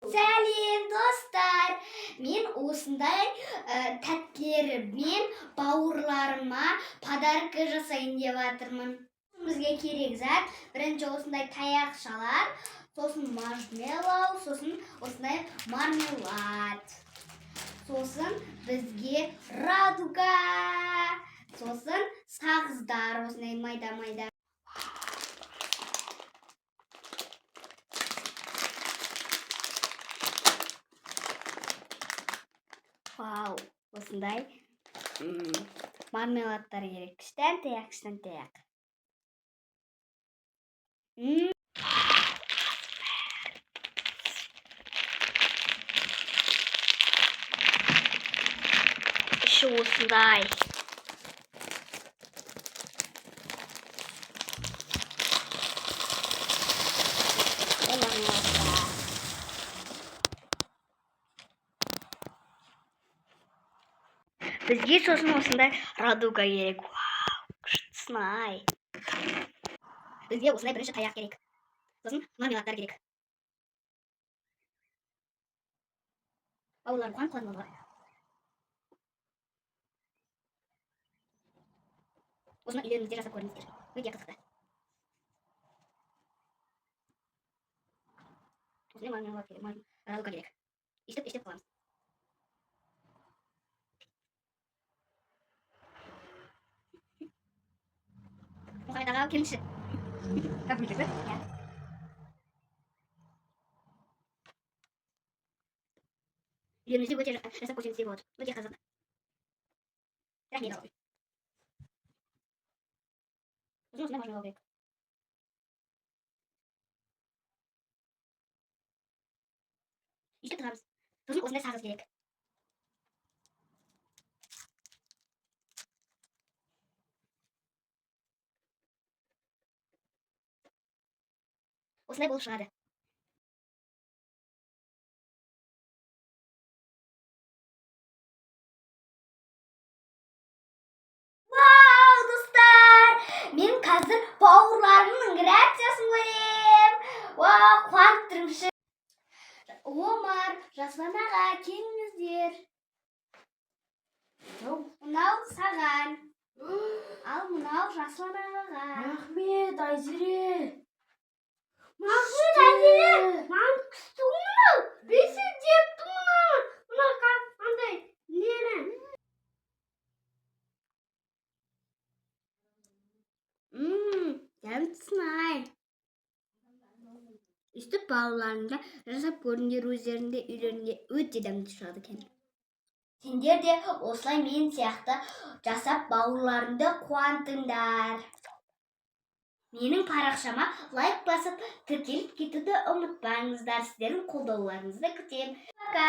Сәлем достар, мен осындай тәттілеріммен бауырларыма подарка жасайын деп жатырмын. Бізге керек зат бірінші осындай таяқшалар, сосын маршмеллоу, сосын осындай мармелад, сосын бізге радуга, сосын сағыздар, осындай майда-майда. Вау, осындай мармеладтар керек. Кішкентай. Іші осындай. Бізге сосын осындай радуга керек. Вау, күштісін-ай. Бізге осындай бірінші таяқ керек. Сосын мармеладтар керек. Бауырлар қуан қуан болар. Осыны үйлеріңізде жасап көріңіздер. Өте қызықты. Осындай мармелад керек, радуга керек. Иштеп қаламыз. Мұхаммед аға, келіңізші. Как вы жүрсіз? Үйлеріңізде өте жасап көрсеңіздер болады. Өте қызық. Рахмет алғым. Осындай мармелад керек. Иштеп тұрамыз. Сосын осындай сағыз керек. Осындай болып шығады. Вау, достар! Мен қазір бауырларымның реакциясын көрем. Вау, қуанып тұрмын. Омар, Жасұлан аға, келіңіздер. Мынау саған. Ал мынау Жасұлан ағаға. Рахмет, Айзере. Мағжан әзіре, маған күшті мынау. Бесі депті мынау. Мынау қандай нені? Дәмдісін-ай. Үстіп балаларында жасап көріңдер, өздерінде үйлерінде өте дәмді шығады екен. Сендер де осылай мен сияқты жасап бауырларыңды қуантыңдар. Менің парақшама лайк басып, тіркеліп кетуді ұмытпаңыздар. Сіздердің қолдауларыңызды күтемін. Пока!